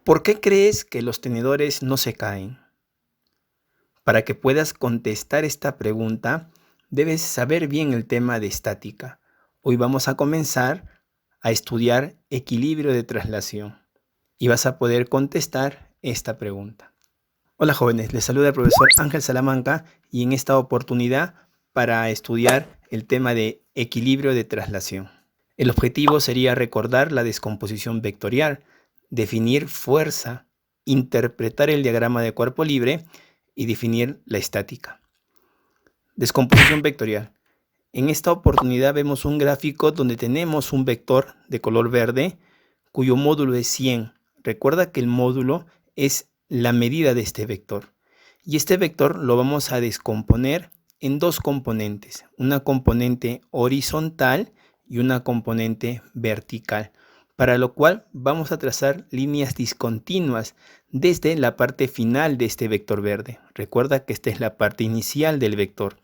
¿Por qué crees que los tenedores no se caen? Para que puedas contestar esta pregunta, debes saber bien el tema de estática. Hoy vamos a comenzar a estudiar equilibrio de traslación y vas a poder contestar esta pregunta. Hola jóvenes, les saluda el profesor Ángel Salamanca y en esta oportunidad para estudiar el tema de equilibrio de traslación. El objetivo sería recordar la descomposición vectorial, definir fuerza, interpretar el diagrama de cuerpo libre y definir la estática. Descomposición vectorial. En esta oportunidad vemos un gráfico donde tenemos un vector de color verde cuyo módulo es 100. Recuerda que el módulo es la medida de este vector. Y este vector lo vamos a descomponer en dos componentes. Una componente horizontal y una componente vertical. Para lo cual vamos a trazar líneas discontinuas desde la parte final de este vector verde. Recuerda que esta es la parte inicial del vector.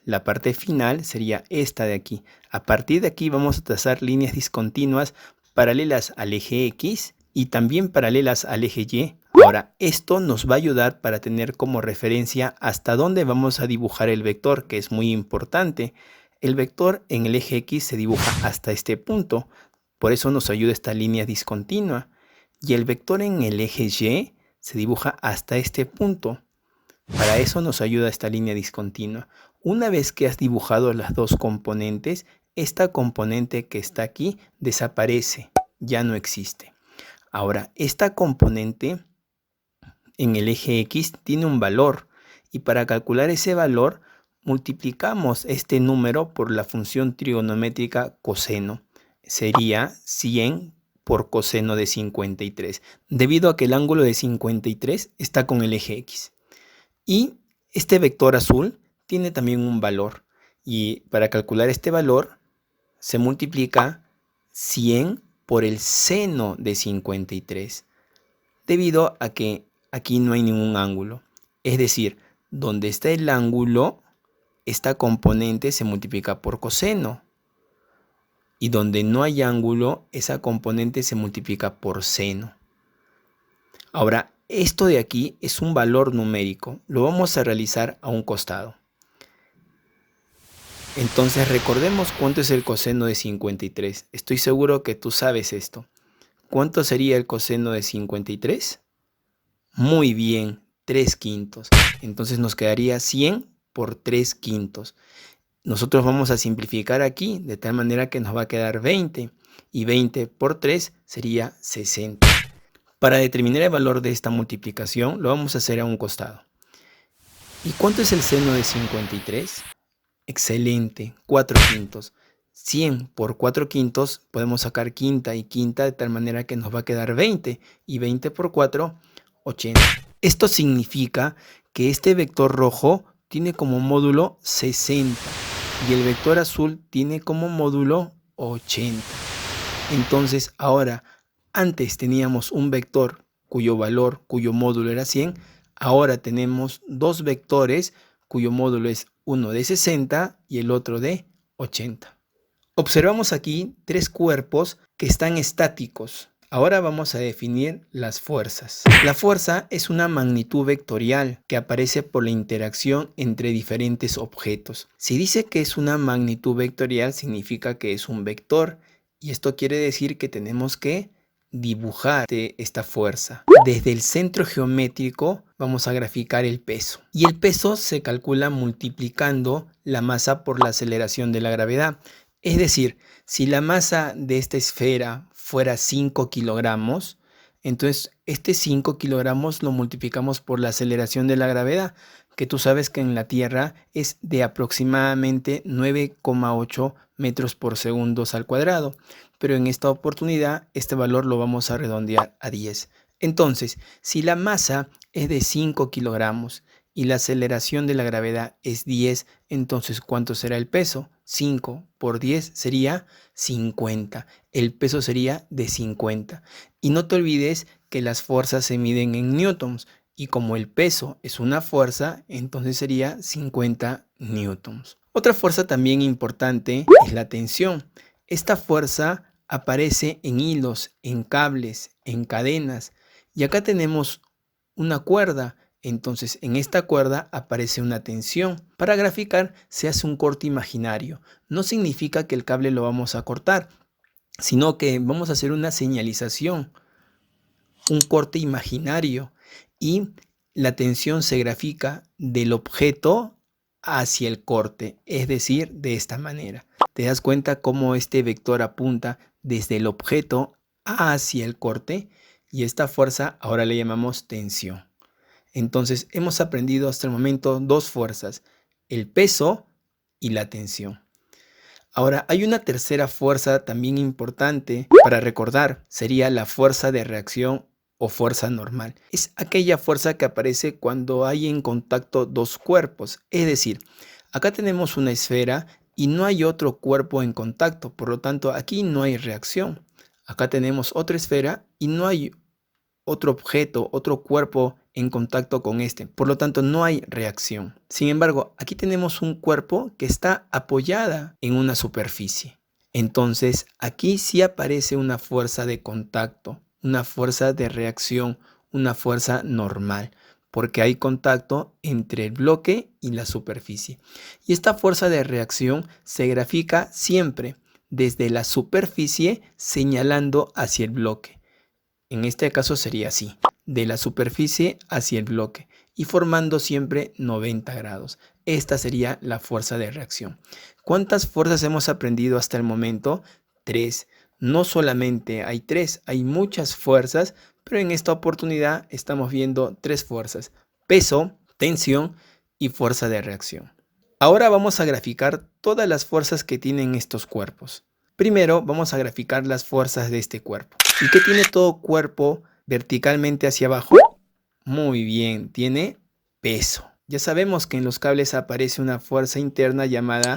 La parte final sería esta de aquí. A partir de aquí vamos a trazar líneas discontinuas paralelas al eje X y también paralelas al eje Y. Ahora, esto nos va a ayudar para tener como referencia hasta dónde vamos a dibujar el vector, que es muy importante. El vector en el eje X se dibuja hasta este punto, por eso nos ayuda esta línea discontinua. Y el vector en el eje Y se dibuja hasta este punto. Para eso nos ayuda esta línea discontinua. Una vez que has dibujado las dos componentes, esta componente que está aquí desaparece, ya no existe. Ahora, esta componente en el eje X tiene un valor y para calcular ese valor multiplicamos este número por la función trigonométrica coseno. Sería 100 por coseno de 53, debido a que el ángulo de 53 está con el eje X. Y este vector azul tiene también un valor y para calcular este valor se multiplica 100 por el seno de 53, debido a que aquí no hay ningún ángulo. Es decir, donde está el ángulo, esta componente se multiplica por coseno. Y donde no hay ángulo, esa componente se multiplica por seno. Ahora, esto de aquí es un valor numérico. Lo vamos a realizar a un costado. Entonces recordemos cuánto es el coseno de 53. Estoy seguro que tú sabes esto. ¿Cuánto sería el coseno de 53? Muy bien, 3/5. Entonces nos quedaría 100 por 3/5. Nosotros vamos a simplificar aquí de tal manera que nos va a quedar 20. Y 20 por 3 sería 60. Para determinar el valor de esta multiplicación lo vamos a hacer a un costado. ¿Y cuánto es el seno de 53? Excelente, 4/5. 100 por 4/5 podemos sacar quinta y quinta de tal manera que nos va a quedar 20 y 20 por 4, 80. Esto significa que este vector rojo tiene como módulo 60 y el vector azul tiene como módulo 80. Entonces ahora, antes teníamos un vector cuyo módulo era 100, ahora tenemos dos vectores cuyo módulo es uno de 60 y el otro de 80. Observamos aquí tres cuerpos que están estáticos. Ahora vamos a definir las fuerzas. La fuerza es una magnitud vectorial que aparece por la interacción entre diferentes objetos. Si dice que es una magnitud vectorial, significa que es un vector. Y esto quiere decir que tenemos que dibujar esta fuerza. Desde el centro geométrico vamos a graficar el peso. Y el peso se calcula multiplicando la masa por la aceleración de la gravedad. Es decir, si la masa de esta esfera fuera 5 kilogramos, entonces este 5 kilogramos lo multiplicamos por la aceleración de la gravedad, que tú sabes que en la Tierra es de aproximadamente 9,8 metros por segundo al cuadrado. Pero en esta oportunidad este valor lo vamos a redondear a 10. Entonces, si la masa es de 5 kilogramos y la aceleración de la gravedad es 10, entonces ¿cuánto será el peso? 5 por 10 sería 50. El peso sería de 50. Y no te olvides que las fuerzas se miden en newtons. Y como el peso es una fuerza, entonces sería 50 newtons. Otra fuerza también importante es la tensión. Esta fuerza aparece en hilos, en cables, en cadenas Y acá tenemos una cuerda. Entonces en esta cuerda aparece una tensión. Para graficar se hace un corte imaginario. No significa que el cable lo vamos a cortar, sino que vamos a hacer una señalización, un corte imaginario, y la tensión se grafica del objeto hacia el corte, es decir, de esta manera. ¿Te das cuenta cómo este vector apunta desde el objeto hacia el corte? Y esta fuerza ahora le llamamos tensión. Entonces hemos aprendido hasta el momento dos fuerzas, el peso y la tensión. Ahora hay una tercera fuerza también importante para recordar, sería la fuerza de reacción o fuerza normal. Es aquella fuerza que aparece cuando hay en contacto dos cuerpos, es decir, acá tenemos una esfera y no hay otro cuerpo en contacto, por lo tanto aquí no hay reacción. Acá tenemos otra esfera y no hay otro objeto, otro cuerpo en contacto con este. Por lo tanto, no hay reacción. Sin embargo, aquí tenemos un cuerpo que está apoyada en una superficie. Entonces, aquí sí aparece una fuerza de contacto, una fuerza de reacción, una fuerza normal, porque hay contacto entre el bloque y la superficie. Y esta fuerza de reacción se grafica siempre desde la superficie señalando hacia el bloque. En este caso sería así, de la superficie hacia el bloque y formando siempre 90 grados. Esta sería la fuerza de reacción. ¿Cuántas fuerzas hemos aprendido hasta el momento? 3. No solamente hay 3, hay muchas fuerzas, pero en esta oportunidad estamos viendo 3 fuerzas: peso, tensión y fuerza de reacción. Ahora vamos a graficar todas las fuerzas que tienen estos cuerpos. Primero vamos a graficar las fuerzas de este cuerpo. ¿Y qué tiene todo cuerpo verticalmente hacia abajo? Muy bien, tiene peso. Ya sabemos que en los cables aparece una fuerza interna llamada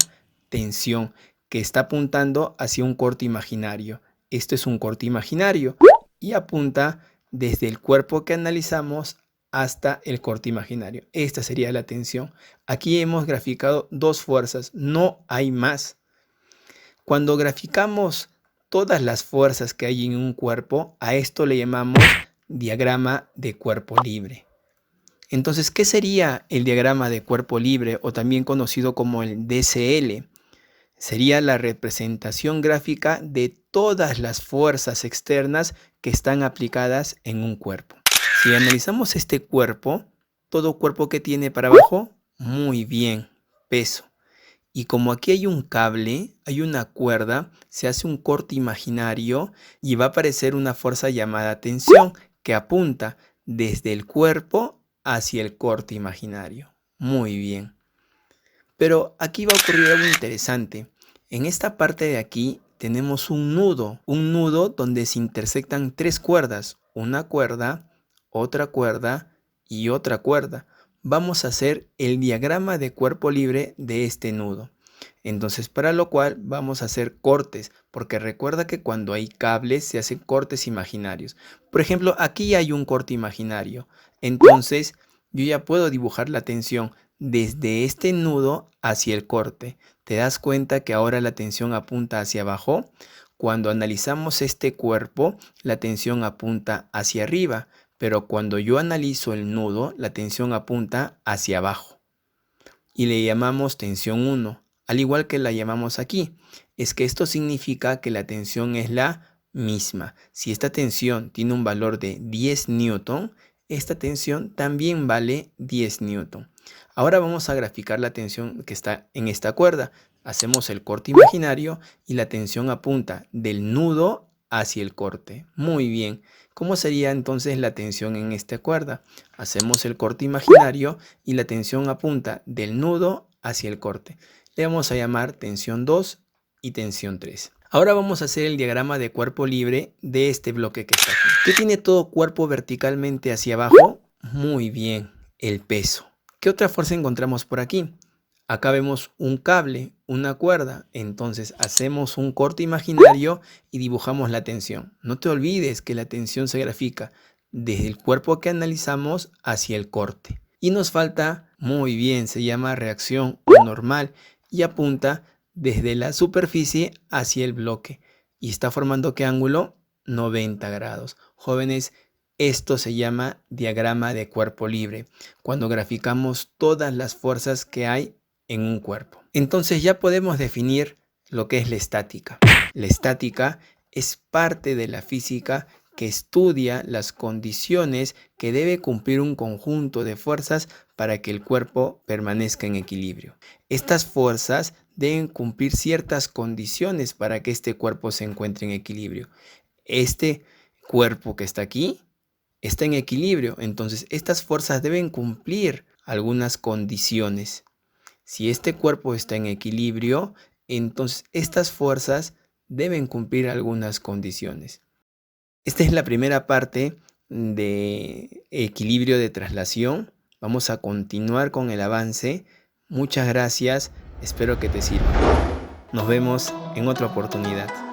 tensión, que está apuntando hacia un corte imaginario. Esto es un corte imaginario y apunta desde el cuerpo que analizamos hasta el corte imaginario. Esta sería la tensión. Aquí hemos graficado dos fuerzas, no hay más. Cuando graficamos todas las fuerzas que hay en un cuerpo, a esto le llamamos diagrama de cuerpo libre. Entonces, ¿qué sería el diagrama de cuerpo libre o también conocido como el DCL? Sería la representación gráfica de todas las fuerzas externas que están aplicadas en un cuerpo. Si analizamos este cuerpo, todo cuerpo que tiene para abajo, muy bien, peso. Y como aquí hay un cable, hay una cuerda, se hace un corte imaginario y va a aparecer una fuerza llamada tensión que apunta desde el cuerpo hacia el corte imaginario. Muy bien. Pero aquí va a ocurrir algo interesante. En esta parte de aquí tenemos un nudo donde se intersectan tres cuerdas, una cuerda, otra cuerda y otra cuerda. Vamos a hacer el diagrama de cuerpo libre de este nudo. Entonces, para lo cual vamos a hacer cortes, porque recuerda que cuando hay cables se hacen cortes imaginarios. Por ejemplo, aquí hay un corte imaginario. Entonces, yo ya puedo dibujar la tensión desde este nudo hacia el corte. ¿Te das cuenta que ahora la tensión apunta hacia abajo? Cuando analizamos este cuerpo, la tensión apunta hacia arriba, pero cuando yo analizo el nudo, la tensión apunta hacia abajo. Y le llamamos tensión 1, al igual que la llamamos aquí. Es que esto significa que la tensión es la misma. Si esta tensión tiene un valor de 10 newton, esta tensión también vale 10 newton. Ahora vamos a graficar la tensión que está en esta cuerda. Hacemos el corte imaginario y la tensión apunta del nudo hacia el corte. Muy bien. ¿Cómo sería entonces la tensión en esta cuerda? Hacemos el corte imaginario y la tensión apunta del nudo hacia el corte. Le vamos a llamar tensión 2 y tensión 3. Ahora vamos a hacer el diagrama de cuerpo libre de este bloque que está aquí. ¿Qué tiene todo cuerpo verticalmente hacia abajo? Muy bien, el peso. ¿Qué otra fuerza encontramos por aquí? Acá vemos un cable, una cuerda, entonces hacemos un corte imaginario y dibujamos la tensión. No te olvides que la tensión se grafica desde el cuerpo que analizamos hacia el corte. Y nos falta, muy bien, se llama reacción normal y apunta desde la superficie hacia el bloque. ¿Y está formando qué ángulo? 90 grados. Jóvenes, Esto se llama diagrama de cuerpo libre, cuando graficamos todas las fuerzas que hay en un cuerpo. Entonces ya podemos definir lo que es la estática. La estática es parte de la física que estudia las condiciones que debe cumplir un conjunto de fuerzas para que el cuerpo permanezca en equilibrio. Estas fuerzas deben cumplir ciertas condiciones para que este cuerpo se encuentre en equilibrio. Este cuerpo que está aquí está en equilibrio, entonces estas fuerzas deben cumplir algunas condiciones. Si este cuerpo está en equilibrio, entonces estas fuerzas deben cumplir algunas condiciones. Esta es la primera parte de equilibrio de traslación. Vamos a continuar con el avance. Muchas gracias, espero que te sirva. Nos vemos en otra oportunidad.